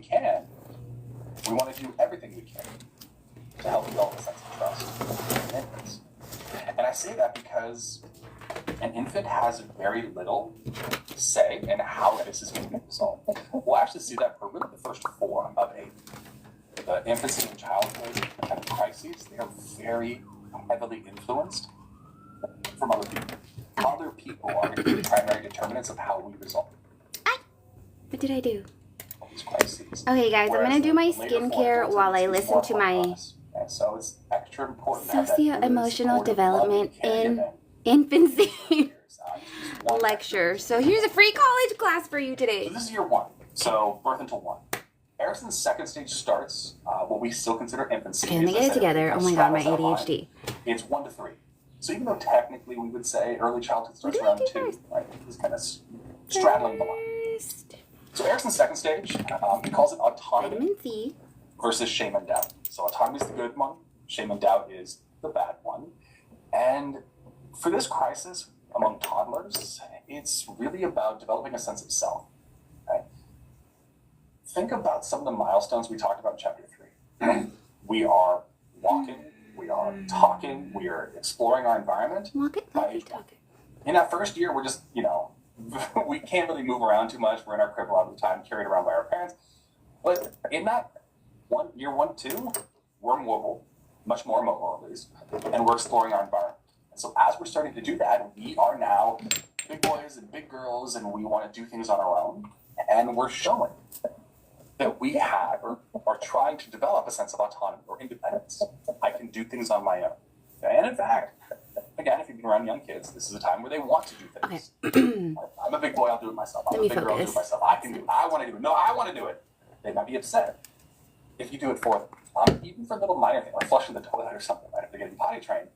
can, we want to do everything we can to help develop a sense of trust in infants. And I say that because an infant has very little say in how this is going to be resolved. We'll actually see that for really the first 4 of 8. The infancy and childhood kind of crises, they are very heavily influenced from other people. Other people are going to be the primary determinants of how we resolve What did I do? these crises. Okay, guys, Whereas I'm going to do my the later skincare forms, while I it's listen more to my complex. And so it's extra important to have that Socioemotional good, supportive, Development loving in caregiving. Infancy Just one lecture. So here's a free college class for you So today. this is year 1. So birth until 1. Erickson's second stage starts what we still consider infancy. Okay, let me get it together. Oh my god, my ADHD. It's 1 to 3. So even though technically we would say early childhood starts What around do I do 2, right? It's kind of straddling the line. So Erickson's second stage, he calls it autonomy Vitamin C. versus shame and doubt. So autonomy is the good one, shame and doubt is the bad one. And for this crisis among toddlers, it's really about developing a sense of self. Right? Think about some of the milestones we talked about in chapter 3. We are walking, we are talking, we are exploring our environment. Walk it, talk it, talk it. In that first year, we're just, we can't really move around too much. We're in our crib a lot of the time, carried around by our parents. But in that year 1, 2, we're mobile, much more mobile at least, and we're exploring our environment. And so as we're starting to do that, we are now big boys and big girls, and we want to do things on our own. And we're showing that we have or are trying to develop a sense of autonomy or independence. I can do things on my own. And in fact, again, if you've been around young kids, this is a time where they want to do things. Okay. I'm a big boy, I'll do it myself. I'm a big girl, I'll do it myself. I can do it. I want to do it. No, I want to do it. They might be upset if you do it for them. Even for little minor things, like flushing the toilet or something, right? If they're getting potty trained,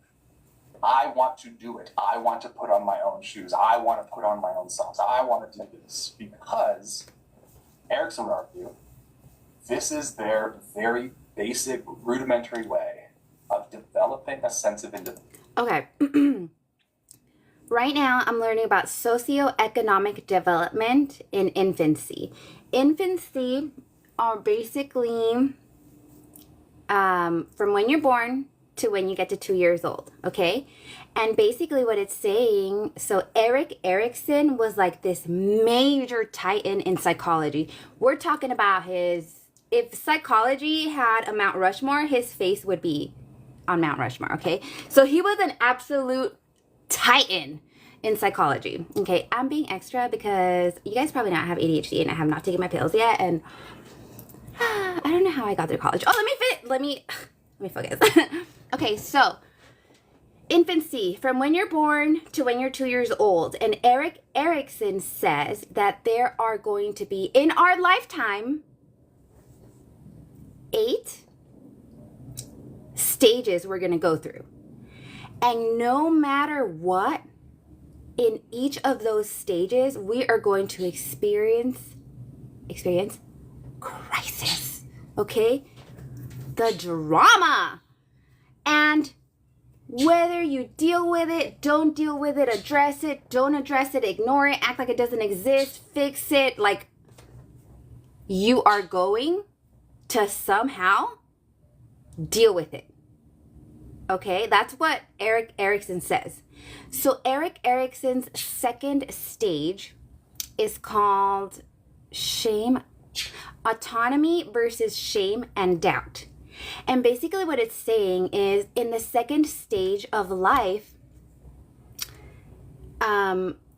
I want to do it. I want to put on my own shoes. I want to put on my own socks. I want to do this because, Erickson would argue, this is their very basic, rudimentary way of developing a sense of independence. Okay. Right now, I'm learning about socioeconomic development in infancy. Infancy are basically from when you're born to when you get to 2 years old, okay? And basically what it's saying, so Erik Erikson was like this major titan in psychology. We're talking about if psychology had a Mount Rushmore, his face would be on Mount Rushmore, okay? So he was an absolute titan in psychology, okay? I'm being extra because you guys probably know I have ADHD and I have not taken my pills yet, and I don't know how I got through college. Oh, let me focus. Okay, so infancy, from when you're born to when you're 2 years old. And Erik Erikson says that there are going to be, in our lifetime, 8 stages we're going to go through. And no matter what, in each of those stages, we are going to experience crisis, okay? The drama. And whether you deal with it, don't deal with it, address it, don't address it, ignore it, act like it doesn't exist, fix it, like, you are going to somehow deal with it. Okay, that's what Erik Erikson says. So Erik Erikson's second stage is called autonomy versus shame and doubt. And basically what it's saying is, in the second stage of life,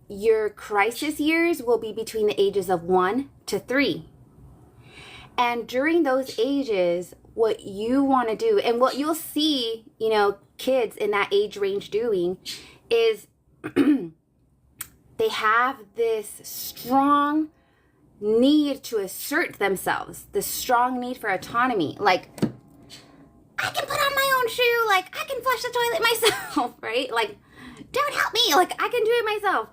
your crisis years will be between the ages of 1 to 3. And during those ages, what you want to do, and what you'll see, kids in that age range doing, is they have this strong need to assert themselves, this strong need for autonomy. Like, I can put on my own shoe, like, I can flush the toilet myself, right? Like, don't help me, like, I can do it myself.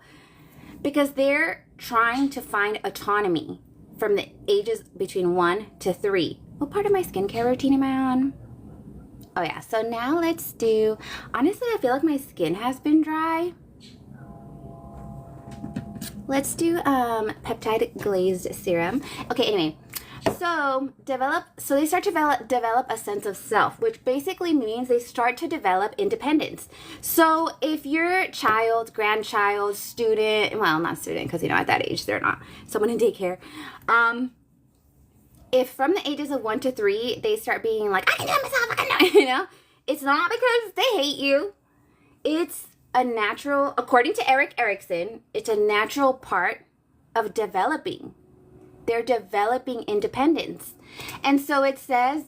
Because they're trying to find autonomy from the ages between 1 to 3. What part of my skincare routine am I on? Oh yeah, so now let's do, honestly, I feel like my skin has been dry. Let's do peptide glazed serum. Okay, anyway, So they start to develop a sense of self, which basically means they start to develop independence. So if your child, grandchild, student, well, not student, because at that age they're not, someone in daycare, if from the ages of 1 to 3 they start being like, I can do it myself, I can do it, it's not because they hate you. It's a natural, according to Erik Erikson, it's a natural part of developing. They're developing independence. And so it says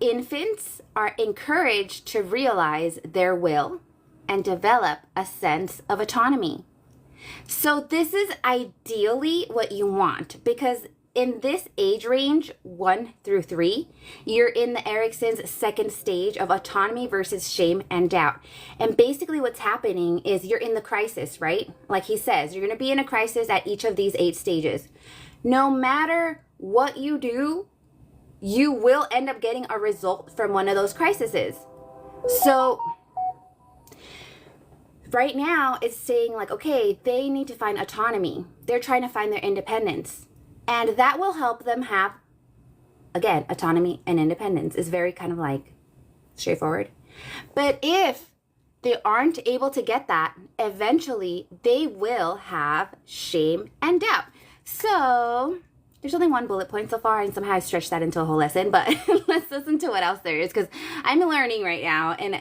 infants are encouraged to realize their will and develop a sense of autonomy. So this is ideally what you want, because in this age range, 1 through 3, you're in the Erikson's second stage of autonomy versus shame and doubt. And basically what's happening is you're in the crisis, right? Like he says, you're going to be in a crisis at each of these 8 stages. No matter what you do, you will end up getting a result from one of those crises. So right now it's saying like, okay, they need to find autonomy. They're trying to find their independence. And that will help them have, again, autonomy and independence is very kind of like straightforward. But if they aren't able to get that, eventually they will have shame and doubt. So there's only one bullet point so far, and somehow I stretched that into a whole lesson, but let's listen to what else there is, because I'm learning right now. And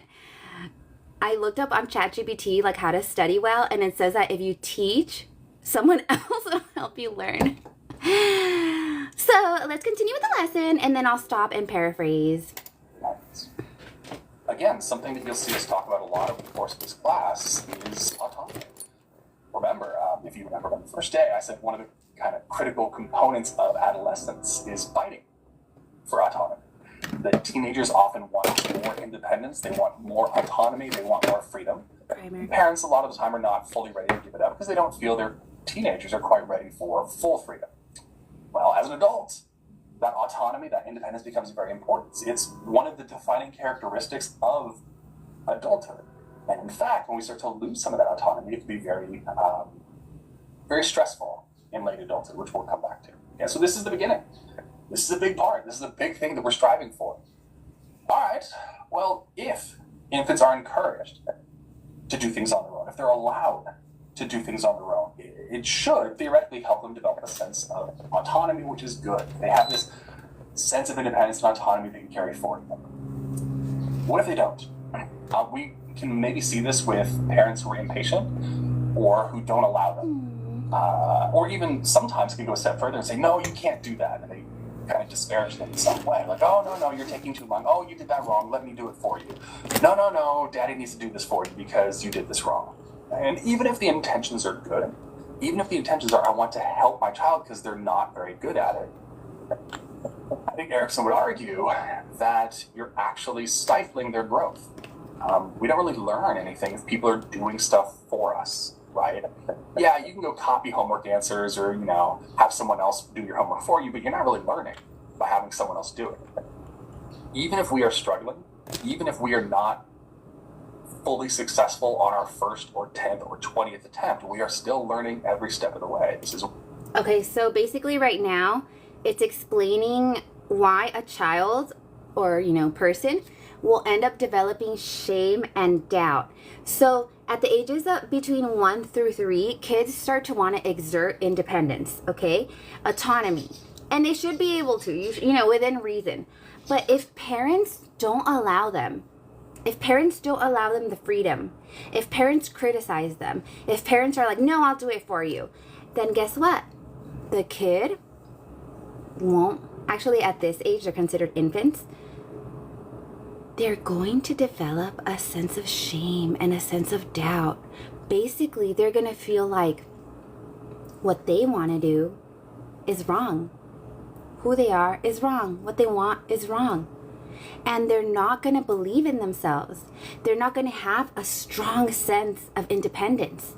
I looked up on ChatGPT like how to study well, and it says that if you teach someone else, it'll help you learn. So let's continue with the lesson, and then I'll stop and paraphrase. Again, something that you'll see us talk about a lot over the course of this class is autonomy. Remember, if you remember on the first day, I said one of the kind of critical components of adolescence is fighting for autonomy. The teenagers often want more independence, they want more autonomy, they want more freedom. Parents a lot of the time are not fully ready to give it up because they don't feel their teenagers are quite ready for full freedom. Well, as an adult, that autonomy, that independence becomes very important. It's one of the defining characteristics of adulthood. And in fact, when we start to lose some of that autonomy, it can be very, very stressful in late adulthood, which we'll come back to. Okay, so this is the beginning. This is a big part. This is a big thing that we're striving for. All right, well, if infants are encouraged to do things on their own, if they're allowed to do things on their own, it should theoretically help them develop a sense of autonomy, which is good. They have this sense of independence and autonomy they can carry forward. What if they don't? We can maybe see this with parents who are impatient or who don't allow them. Or even sometimes can go a step further and say, no, you can't do that. And they kind of disparage them in some way. Like, oh, no, you're taking too long. Oh, you did that wrong. Let me do it for you. No, daddy needs to do this for you because you did this wrong. And even if the intentions are good, even if the intentions are, I want to help my child because they're not very good at it, I think Erikson would argue that you're actually stifling their growth. We don't really learn anything if people are doing stuff for us, right? Yeah, you can go copy homework answers or, have someone else do your homework for you, but you're not really learning by having someone else do it. Even if we are struggling, even if we are not fully successful on our first or 10th or 20th attempt, we are still learning every step of the way. Okay, so basically right now, it's explaining why a child or, person will end up developing shame and doubt. So at the ages of between 1 through 3, kids start to want to exert independence, okay? Autonomy. And they should be able to, within reason. But if parents don't allow them, if parents don't allow them the freedom, if parents criticize them, if parents are like, no, I'll do it for you, then guess what? The kid won't, actually at this age, they're considered infants, they're going to develop a sense of shame and a sense of doubt. Basically, they're going to feel like what they want to do is wrong. Who they are is wrong. What they want is wrong. And they're not going to believe in themselves. They're not going to have a strong sense of independence.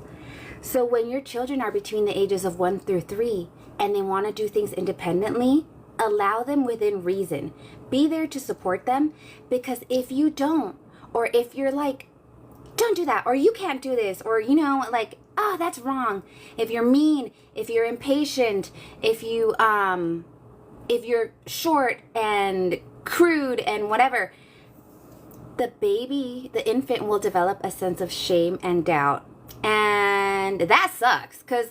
So when your children are between the ages of 1 through 3 and they want to do things independently, allow them within reason. Be there to support them, because if you don't, or if you're like, don't do that, or you can't do this, or, that's wrong. If you're mean, if you're impatient, if you if you're short and crude and whatever, the infant will develop a sense of shame and doubt. And that sucks, because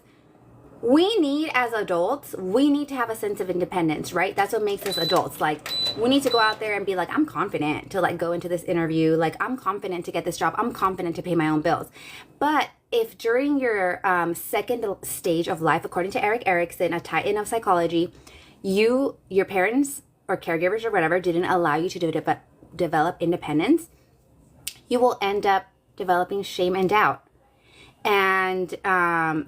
we need, as adults, we need to have a sense of independence, right? That's what makes us adults. Like, we need to go out there and be like, I'm confident to like go into this interview. Like, I'm confident to get this job. I'm confident to pay my own bills. But if during your second stage of life, according to Eric Erickson, a titan of psychology, your parents or caregivers or whatever didn't allow you to develop independence, you will end up developing shame and doubt. And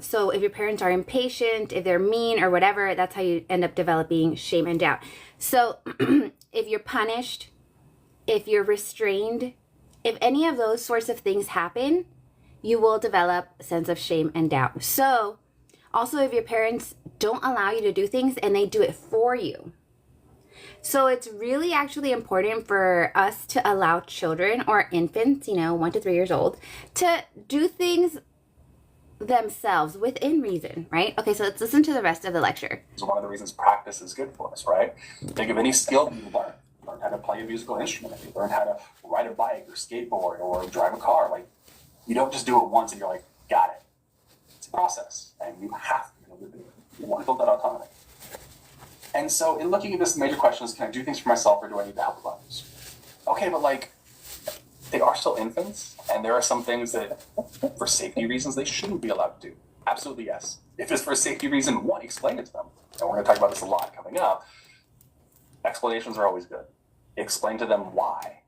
so if your parents are impatient, if they're mean or whatever, that's how you end up developing shame and doubt. So if you're punished, if you're restrained, if any of those sorts of things happen, you will develop a sense of shame and doubt. So also, if your parents don't allow you to do things and they do it for you. So it's really actually important for us to allow children or infants, 1 to 3 years old, to do things themselves within reason, right? Okay, so let's listen to the rest of the lecture. It's one of the reasons practice is good for us, right? Think of any skill you learn. Learn how to play a musical instrument. You learn how to ride a bike or skateboard or drive a car. Like, you don't just do it once and you're like, got it. It's a process, and you have to do it. You want to build that autonomy. And so in looking at this, the major question is, can I do things for myself or do I need the help of others? Okay, but like, they are still infants, and there are some things that, for safety reasons, they shouldn't be allowed to do. Absolutely, yes. If it's for a safety reason, one, explain it to them. And we're going to talk about this a lot coming up. Explanations are always good. Explain to them why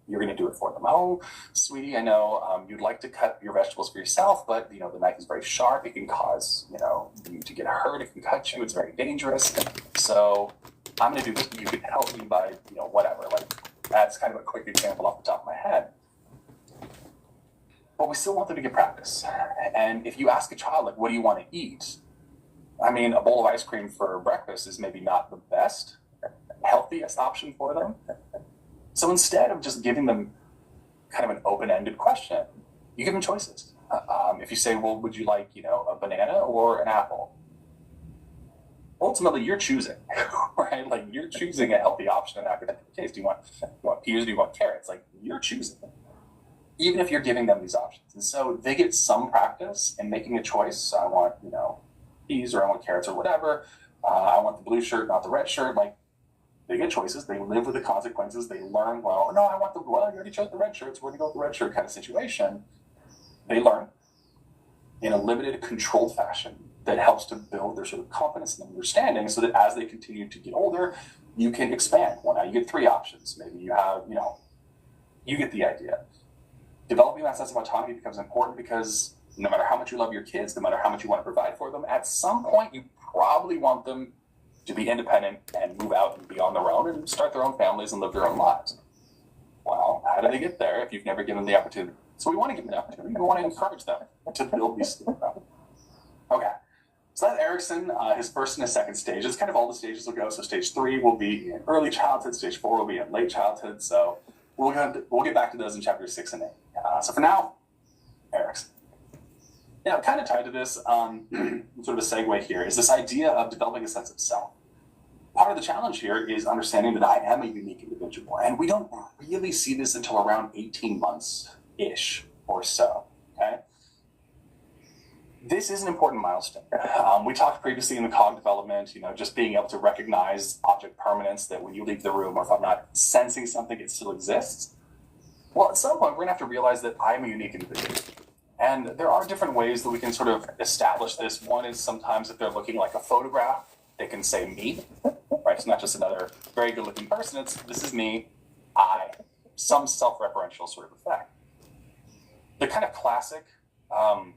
you're going to do it for them. Oh, sweetie, I know you'd like to cut your vegetables for yourself, but, the knife is very sharp. It can cause, you to get hurt. It can cut you. It's very dangerous. So I'm going to do this. You can help me by, whatever. Like, that's kind of a quick example off the top of my head. But we still want them to get practice. And if you ask a child, like, what do you want to eat? I mean, a bowl of ice cream for breakfast is maybe not the best, healthiest option for them. So instead of just giving them kind of an open-ended question, you give them choices. If you say, well, would you like, a banana or an apple? Ultimately, you're choosing, right? Like, you're choosing a healthy option in that particular case. Do you want peas? Do you want carrots? Like, you're choosing, even if you're giving them these options. And so they get some practice in making a choice. I want, peas, or I want carrots, or whatever. I want the blue shirt, not the red shirt. Like, they get choices. They live with the consequences. They learn, well, no, I want you already chose the red shirt, so we're going to go with the red shirt kind of situation. They learn in a limited, controlled fashion that helps to build their sort of confidence and understanding, so that as they continue to get older, you can expand. Well, now you get 3 options. Maybe you have, you get the idea. Developing that sense of autonomy becomes important because no matter how much you love your kids, no matter how much you want to provide for them, at some point you probably want them to be independent and move out and be on their own and start their own families and live their own lives. Well, how do they get there if you've never given them the opportunity? So we want to give them the opportunity. We want to encourage them to build these skills. Okay. So that's Erickson, his first and his second stage. It's kind of all the stages will go. So stage 3 will be in early childhood. Stage 4 will be in late childhood. So we'll get back to those in chapters 6 and 8. So for now, Erickson. Now, kind of tied to this, sort of a segue here, is this idea of developing a sense of self. Part of the challenge here is understanding that I am a unique individual, and we don't really see this until around 18 months-ish or so, okay? This is an important milestone. We talked previously in the cog development, just being able to recognize object permanence, that when you leave the room, or if I'm not sensing something, it still exists. Well, at some point, we're going to have to realize that I'm a unique individual. And there are different ways that we can sort of establish this. One is sometimes if they're looking like a photograph, they can say me, right? It's not just another very good-looking person. It's, this is me, I, some self-referential sort of effect. The kind of classic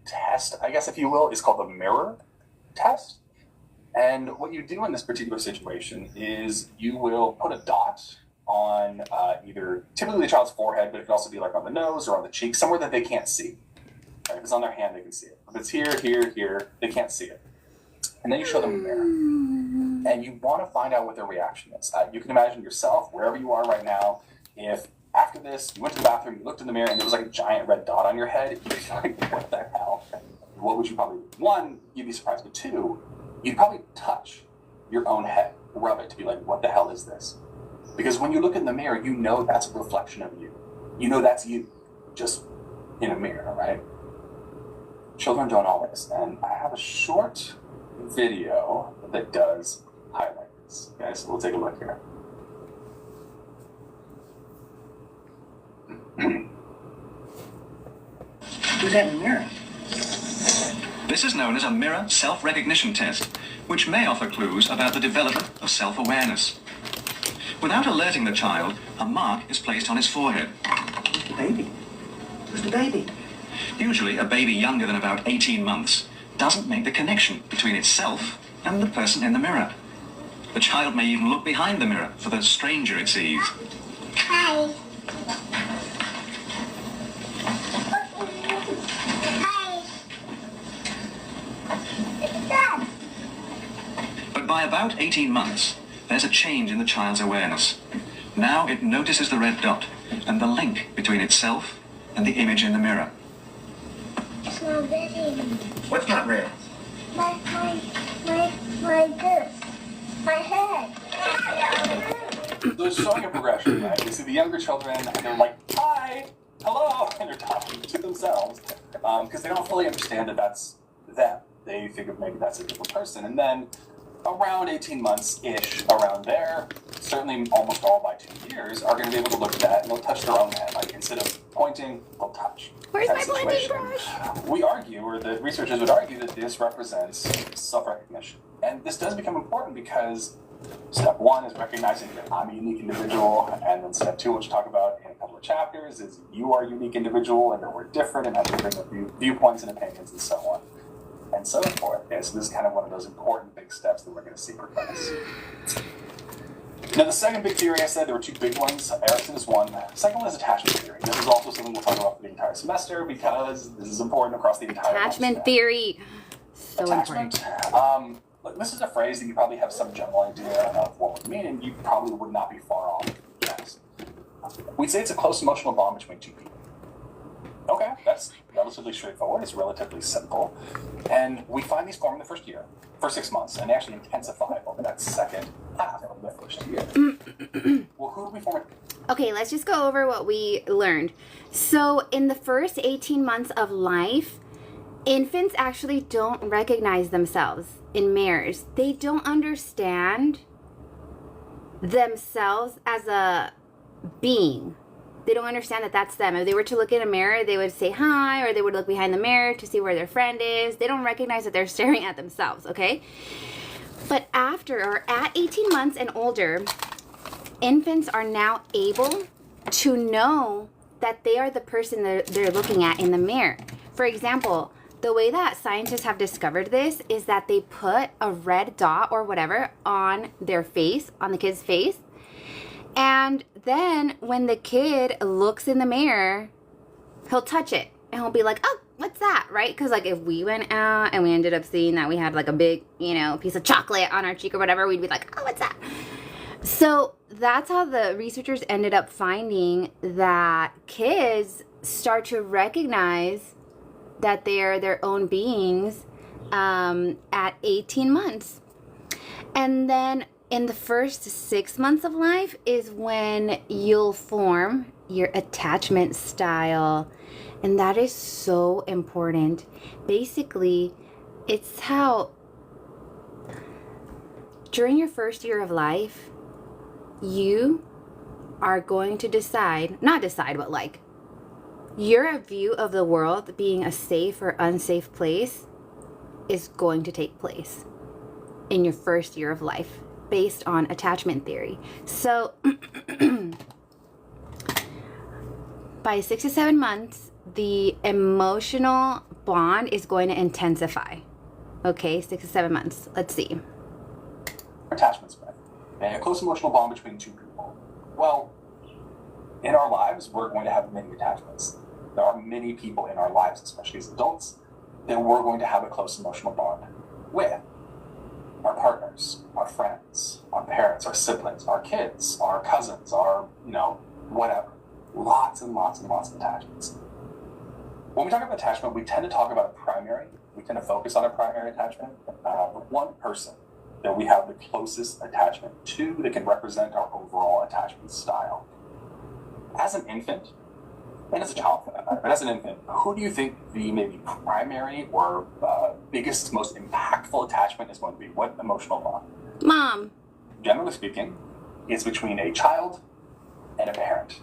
test, I guess, if you will, is called the mirror test. And what you do in this particular situation is you will put a dot on either, typically the child's forehead, but it could also be like on the nose or on the cheek, somewhere that they can't see. Right? If it's on their hand, they can see it. If it's here, here, here, they can't see it. And then you show them a mirror. And you want to find out what their reaction is. You can imagine yourself, wherever you are right now, if after this, you went to the bathroom, you looked in the mirror, and there was like a giant red dot on your head, you'd be like, what the hell? What would you probably do? 1, you'd be surprised, but 2, you'd probably touch your own head. rub it to be like, what the hell is this? Because when you look in the mirror, you know that's a reflection of you. You know that's you, just in a mirror, right? Children don't always. And I have a short video that does highlight this. Okay, so we'll take a look here. Who's that in the mirror? This is known as a mirror self-recognition test, which may offer clues about the development of self-awareness. Without alerting the child, a mark is placed on his forehead. Who's the baby? Who's the baby? Usually, a baby younger than about 18 months doesn't make the connection between itself and the person in the mirror. The child may even look behind the mirror for the stranger it sees. Hi. Hi. But by about 18 months, there's a change in the child's awareness. Now it notices the red dot and the link between itself and the image in the mirror. It's not red anymore. What's not red? My head. So it's showing a progression, right? You see the younger children, and they're like, hi, hello, and they're talking to themselves, because they don't fully understand that that's them. They figure maybe that's a different person. And then around 18 months-ish, around there, certainly almost all by 2 years, are going to be able to look at that, and they'll touch their own head. Like, instead of pointing, they'll touch. Where's That my blending situation. brush? We argue, or the researchers would argue, that this represents self-recognition. And this does become important because step one is recognizing that I'm a unique individual, and then step two, which we'll talk about in a couple of chapters, is you are a unique individual, and that we're different, and have different viewpoints and opinions, and so on, and so forth. Okay, so this is kind of one of those important big steps that we're going to see progress. Now, the second big theory, I said there were two big ones. Erickson is one. The second one is attachment theory. This is also something we'll talk about for the entire semester because this is important across the entire Attachment lifespan. theory. So Attachment. important. Look, this is a phrase that you probably have some general idea of what it would mean, and you probably would not be far off. Yes. We'd say it's a close emotional bond between two people. Okay, that's relatively straightforward. It's relatively simple. And we find these form in the first year, first 6 months, and they actually intensify over that second half of the first year. Well, who do we form it? Okay, let's just go over what we learned. So, in the first 18 months of life, infants actually don't recognize themselves in mirrors. They don't understand themselves as a being. They don't understand that that's them. If they were to look in a mirror, they would say hi, or they would look behind the mirror to see where their friend is. They don't recognize that they're staring at themselves, okay? But after, or at 18 months and older, infants are now able to know that they are the person that they're looking at in the mirror. For example, the way that scientists have discovered this is that they put a red dot or whatever on their face, on the kid's face. And then when the kid looks in the mirror, he'll touch it and he'll be like, oh, what's that? Right? Because like if we went out and we ended up seeing that we had like a big, piece of chocolate on our cheek or whatever, we'd be like, oh, what's that? So that's how the researchers ended up finding that kids start to recognize that they are their own beings at 18 months. And then in the first 6 months of life is when you'll form your attachment style. And that is so important. Basically, it's how during your first year of life, you are going to your view of the world being a safe or unsafe place is going to take place in your first year of life based on attachment theory. So by 6 to 7 months, the emotional bond is going to intensify. Okay, 6 to 7 months. Let's see. Attachment spread. A close emotional bond between two people. Well, in our lives, we're going to have many attachments. There are many people in our lives, especially as adults, that we're going to have a close emotional bond with. Our partners, our friends, our parents, our siblings, our kids, our cousins, our, whatever. Lots and lots and lots of attachments. When we talk about attachment, we tend to talk about a primary. We tend to focus on a primary attachment. One person that we have the closest attachment to that can represent our overall attachment style. As an infant, and as a child for that matter, but as an infant, who do you think the maybe primary or biggest, most impactful attachment is going to be? What emotional bond? Mom. Generally speaking, it's between a child and a parent.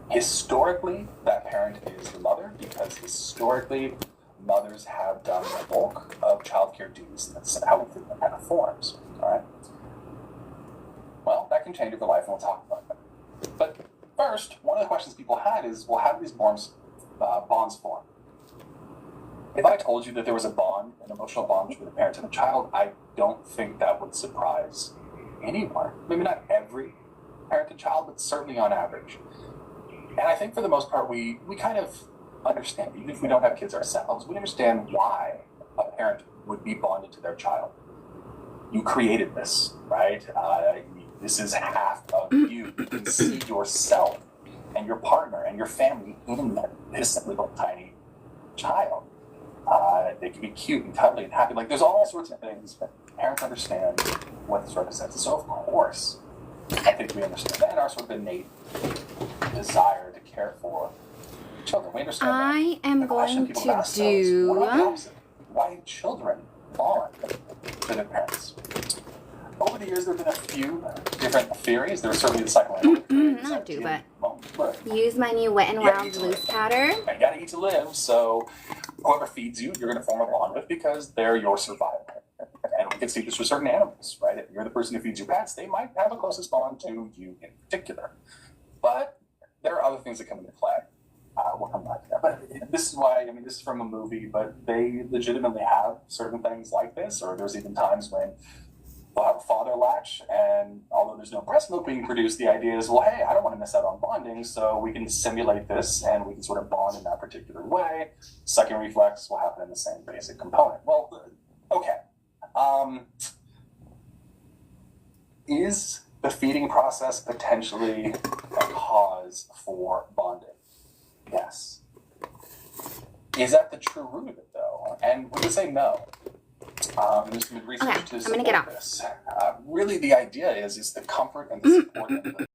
Historically, that parent is the mother, because historically, mothers have done the bulk of childcare duties. That's how we think that kind of forms. All right. Well, that can change over life, and we'll talk about that. But first, one of the questions people had is, well, how do these bonds form? If I told you that there was a bond, an emotional bond between a parent and a child, I don't think that would surprise anyone. Maybe not every parent and child, but certainly on average. And I think for the most part, we kind of understand, even if we don't have kids ourselves, we understand why a parent would be bonded to their child. You created this, right? This is half of you. You can see yourself and your partner and your family in this little tiny child. They can be cute and cuddly and happy. Like, there's all sorts of things that parents understand what this represents. So, of course, I think we understand that, and our sort of innate desire to care for children. We understand that. I am The question going people to ask themselves, what about the do. opposite? Why do children bond to their parents? Over the years, there have been a few different theories. There's certainly the psychoanalytic theories. Not do, but Well, look, use my new Wet n Yeah, Wild eat to loose live. powder. you gotta eat to live, so whoever feeds you, you're gonna form a bond with, because they're your survival. And we can see this with certain animals, right? If you're the person who feeds you pets, they might have a closest bond to you in particular. But there are other things that come into play. We'll come back to that. But this is why, this is from a movie, but they legitimately have certain things like this, or there's even times when we'll have a father latch, and although there's no breast milk being produced, the idea is, well, hey, I don't want to miss out on bonding, so we can simulate this, and we can sort of bond in that particular way. Sucking reflex will happen in the same basic component. Well, okay. Is the feeding process potentially a cause for bonding? Yes. Is that the true root of it, though? And we would say no. There's been research Okay, to I'm gonna get support out. this. Really, the idea is the comfort and the support of the